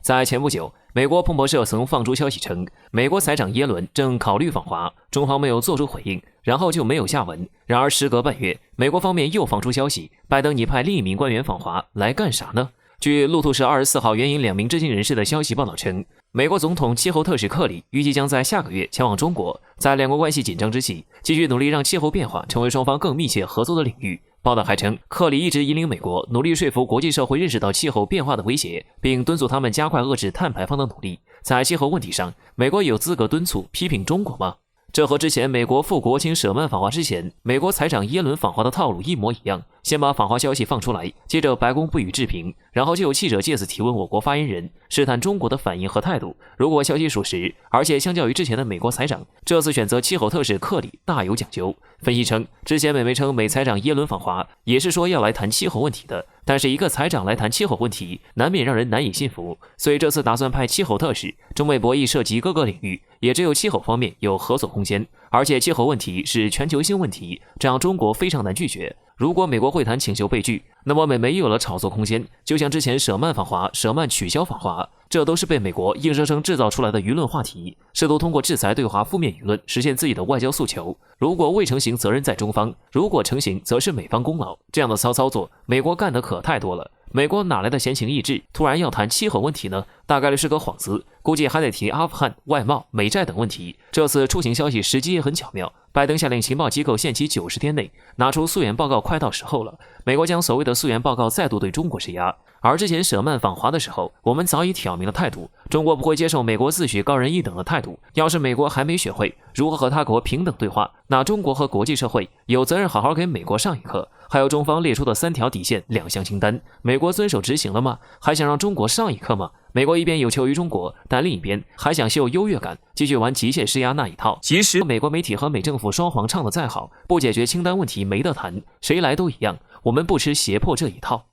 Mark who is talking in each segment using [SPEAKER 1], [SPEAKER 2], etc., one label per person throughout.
[SPEAKER 1] 在前不久，美国彭博社曾放出消息称，美国财长耶伦正考虑访华，中方没有做出回应，然后就没有下文。然而时隔半月，美国方面又放出消息，拜登拟派另一名官员访华，来干啥呢？据路透社24号援引2名知情人士的消息报道称，美国总统气候特使克里预计将在下个月前往中国，在两国关系紧张之际，继续努力让气候变化成为双方更密切合作的领域。报道还称，克里一直引领美国努力说服国际社会认识到气候变化的威胁，并敦促他们加快遏制碳排放的努力。在气候问题上，美国有资格敦促批评中国吗？这和之前美国副国务卿舍曼访华之前，美国财长耶伦访华的套路一模一样，先把访华消息放出来，接着白宫不予置评，然后就有记者借此提问我国发言人，试探中国的反应和态度。如果消息属实，而且相较于之前的美国财长，这次选择气候特使克里大有讲究。分析称，之前美媒称美财长耶伦访华也是说要来谈气候问题的，但是一个财长来谈气候问题，难免让人难以信服，所以这次打算派气候特使。中美博弈涉及各个领域，也只有气候方面有合作空间，而且气候问题是全球性问题，这样中国非常难拒绝。如果美国会谈请求被拒，那么美媒又有了炒作空间，就像之前舍曼访华，舍曼取消访华，这都是被美国硬生生制造出来的舆论话题，试图通过制裁对华负面舆论实现自己的外交诉求。如果未成型，责任在中方；如果成型，则是美方功劳。这样的操作，美国干得可太多了。美国哪来的闲情逸致，突然要谈气候问题呢？大概率是个幌子，估计还得提阿富汗、外贸、美债等问题。这次出行消息时机也很巧妙，拜登下令情报机构限期90天内拿出溯源报告，快到时候了。美国将所谓的溯源报告再度对中国施压，而之前舍曼访华的时候，我们早已挑明了态度，中国不会接受美国自诩高人一等的态度。要是美国还没学会如何和他国平等对话，那中国和国际社会有责任好好给美国上一课。还有中方列出的3条底线2项清单，美国遵守执行了吗？还想让中国上一课吗？美国一边有求于中国，但另一边还想秀优越感，继续玩极限施压那一套。即使美国媒体和美政府双簧唱得再好，不解决清单问题没得谈，谁来都一样，我们不吃胁迫这一套。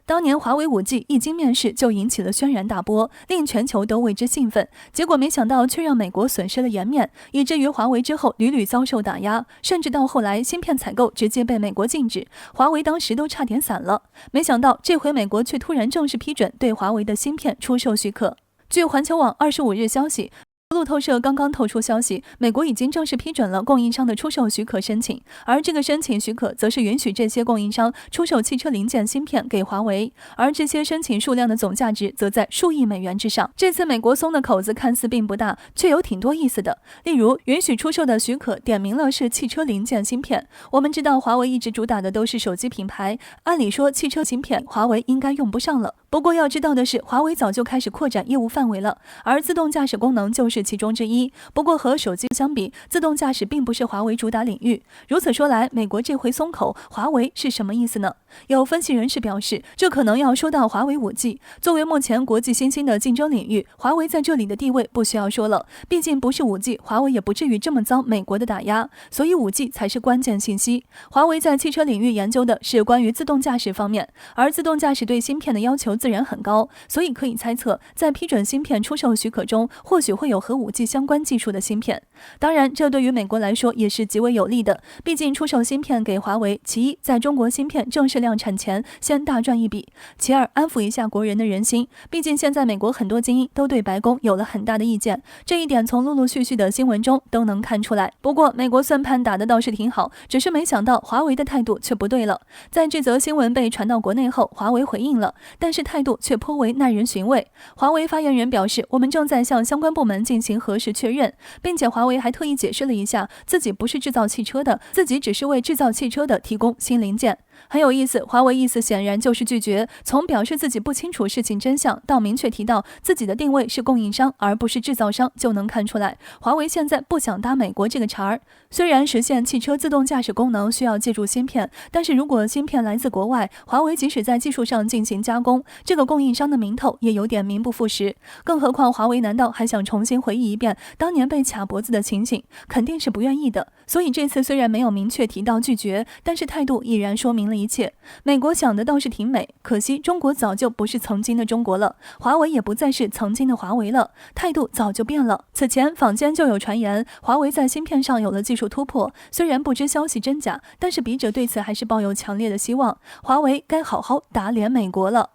[SPEAKER 2] 当年华为5G 一经面世就引起了轩然大波，令全球都为之兴奋，结果没想到却让美国损失了颜面，以至于华为之后屡屡遭受打压，甚至到后来芯片采购直接被美国禁止，华为当时都差点散了。没想到这回美国却突然正式批准对华为的芯片出售许可。据环球网25日消息，路透社刚刚透出消息，美国已经正式批准了供应商的出售许可申请，而这个申请许可则是允许这些供应商出售汽车零件芯片给华为，而这些申请数量的总价值则在数亿美元之上。这次美国松的口子看似并不大，却有挺多意思的。例如，允许出售的许可点明了是汽车零件芯片。我们知道华为一直主打的都是手机品牌，按理说汽车芯片华为应该用不上了。不过要知道的是，华为早就开始扩展业务范围了，而自动驾驶功能就是其中之一。不过和手机相比，自动驾驶并不是华为主打领域。如此说来，美国这回松口，华为是什么意思呢？有分析人士表示，这可能要说到华为5G。作为目前国际新兴的竞争领域，华为在这里的地位不需要说了，毕竟不是5G，华为也不至于这么遭美国的打压，所以5G才是关键信息。华为在汽车领域研究的是关于自动驾驶方面，而自动驾驶对芯片的要求自然很高，所以可以猜测，在批准芯片出售许可中，或许会有和5G相关技术的芯片。当然，这对于美国来说也是极为有利的，毕竟出售芯片给华为，其一，在中国芯片正式量产前先大赚一笔；其二，安抚一下国人的人心。毕竟现在美国很多精英都对白宫有了很大的意见，这一点从陆陆续续的新闻中都能看出来。不过，美国算盘打得倒是挺好，只是没想到华为的态度却不对了。在这则新闻被传到国内后，华为回应了，但是态度却颇为耐人寻味。华为发言人表示，我们正在向相关部门进行核实确认，并且华为还特意解释了一下，自己不是制造汽车的，自己只是为制造汽车的提供新零件。很有意思，华为意思显然就是拒绝，从表示自己不清楚事情真相到明确提到自己的定位是供应商而不是制造商，就能看出来华为现在不想搭美国这个茬儿。虽然实现汽车自动驾驶功能需要借助芯片，但是如果芯片来自国外，华为即使在技术上进行加工，这个供应商的名头也有点名不副实。更何况华为难道还想重新回回忆一遍当年被卡脖子的情形，肯定是不愿意的。所以这次虽然没有明确提到拒绝，但是态度已然说明了一切。美国想的倒是挺美，可惜中国早就不是曾经的中国了，华为也不再是曾经的华为了，态度早就变了。此前坊间就有传言，华为在芯片上有了技术突破，虽然不知消息真假，但是笔者对此还是抱有强烈的希望，华为该好好打脸美国了。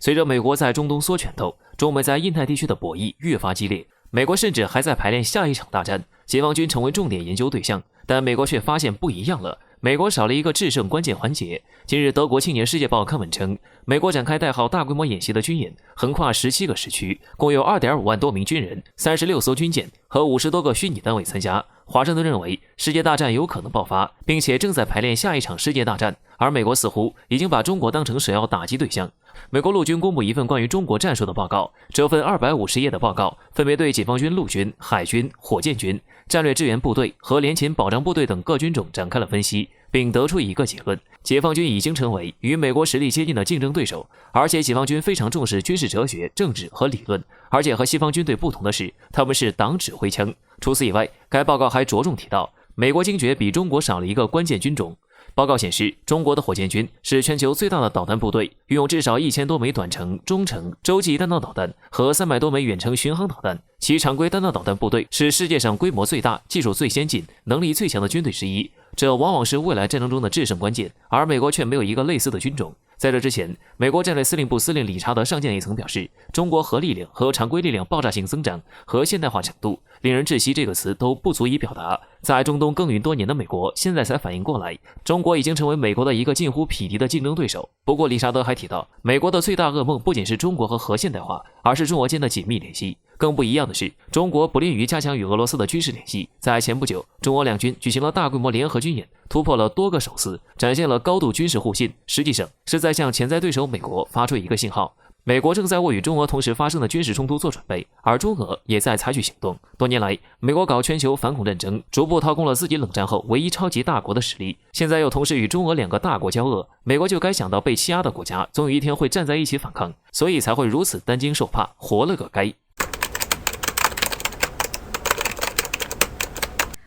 [SPEAKER 1] 随着美国在中东缩拳头，中美在印太地区的博弈越发激烈，美国甚至还在排练下一场大战，解放军成为重点研究对象。但美国却发现不一样了，美国少了一个制胜关键环节。近日，德国青年世界报刊文称，美国展开代号大规模演习的军演，横跨17个时区，共有 2.5 万多名军人、36艘军舰和50多个虚拟单位参加。华盛顿认为世界大战有可能爆发，并且正在排练下一场世界大战，而美国似乎已经把中国当成首要打击对象。美国陆军公布一份关于中国战术的报告，这份250页的报告分别对解放军陆军、海军、火箭军、战略支援部队和联勤保障部队等各军种展开了分析，并得出一个结论：解放军已经成为与美国实力接近的竞争对手，而且解放军非常重视军事哲学、政治和理论，而且和西方军队不同的是，他们是党指挥枪。除此以外，该报告还着重提到，美国惊觉比中国少了一个关键军种。报告显示，中国的火箭军是全球最大的导弹部队，运用至少1000多枚短程、中程、洲际弹道导弹和300多枚远程巡航导弹。其常规弹道导弹部队是世界上规模最大、技术最先进、能力最强的军队之一，这往往是未来战争中的制胜关键，而美国却没有一个类似的军种。在这之前，美国战略司令部司令理查德上舰也曾表示，中国核力量和常规力量爆炸性增长和现代化程度，令人窒息这个词都不足以表达。在中东耕耘多年的美国，现在才反应过来，中国已经成为美国的一个近乎匹敌的竞争对手。不过，理查德还提到，美国的最大噩梦不仅是中国和核现代化，而是中俄间的紧密联系。更不一样的是，中国不吝于加强与俄罗斯的军事联系。在前不久，中俄两军举行了大规模联合军演，突破了多个手撕，展现了高度军事互信，实际上是在向潜在对手美国发出一个信号。美国正在为与中俄同时发生的军事冲突做准备，而中俄也在采取行动。多年来，美国搞全球反恐战争，逐步掏空了自己冷战后唯一超级大国的实力，现在又同时与中俄2个大国交恶，美国就该想到被欺压的国家总有一天会站在一起反抗，所以才会如此担惊受怕，活了个该。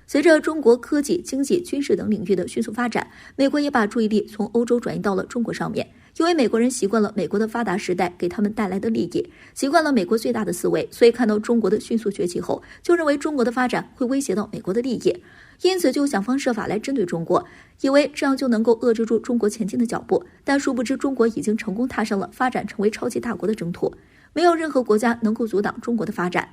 [SPEAKER 3] 随着中国科技、经济、军事等领域的迅速发展，美国也把注意力从欧洲转移到了中国上面。因为美国人习惯了美国的发达时代给他们带来的利益，习惯了美国最大的思维，所以看到中国的迅速崛起后，就认为中国的发展会威胁到美国的利益，因此就想方设法来针对中国，以为这样就能够遏制住中国前进的脚步。但殊不知，中国已经成功踏上了发展成为超级大国的征途，没有任何国家能够阻挡中国的发展。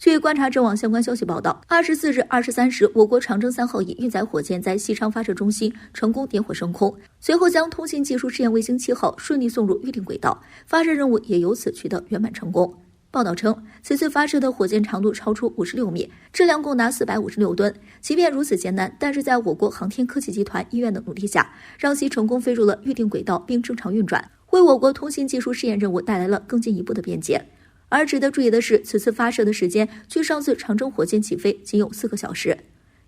[SPEAKER 3] 据观察者网相关消息报道，24日23时，我国长征3号乙运载火箭在西昌发射中心成功点火升空，随后将通信技术试验卫星7号顺利送入预定轨道，发射任务也由此取得圆满成功。报道称，此次发射的火箭长度超出56米，质量共达456吨。即便如此艰难，但是在我国航天科技集团医院的努力下，让其成功飞入了预定轨道并正常运转，为我国通信技术试验任务带来了更进一步的便捷。而值得注意的是，此次发射的时间距上次长征火箭起飞仅有4个小时。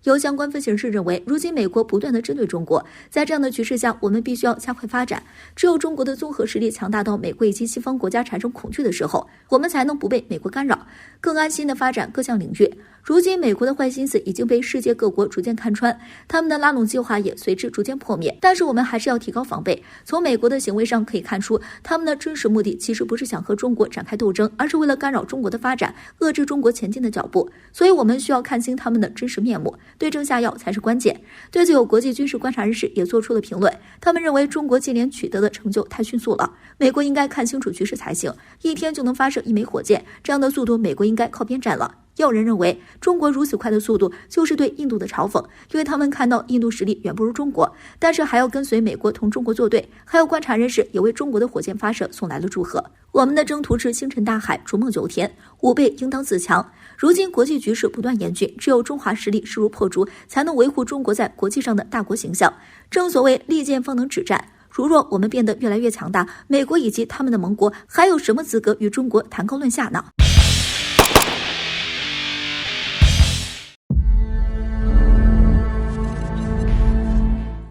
[SPEAKER 3] 有相关分析人士认为，如今美国不断的针对中国，在这样的局势下，我们必须要加快发展。只有中国的综合实力强大到美国以及西方国家产生恐惧的时候，我们才能不被美国干扰，更安心的发展各项领域。如今美国的坏心思已经被世界各国逐渐看穿，他们的拉拢计划也随之逐渐破灭。但是我们还是要提高防备。从美国的行为上可以看出，他们的真实目的其实不是想和中国展开斗争，而是为了干扰中国的发展，遏制中国前进的脚步。所以我们需要看清他们的真实面目，对症下药才是关键。对此，有国际军事观察人士也做出了评论，他们认为中国接连取得的成就太迅速了，美国应该看清楚局势才行。一天就能发射1枚火箭，这样的速度，美国应该靠边站了。也有人认为，中国如此快的速度就是对印度的嘲讽，因为他们看到印度实力远不如中国，但是还要跟随美国同中国作对。还有观察人士也为中国的火箭发射送来了祝贺。我们的征途至星辰大海，逐梦9天，5倍应当自强。如今国际局势不断严峻，只有中华实力势如破竹，才能维护中国在国际上的大国形象。正所谓利剑方能止战，如若我们变得越来越强大，美国以及他们的盟国还有什么资格与中国谈高论下呢？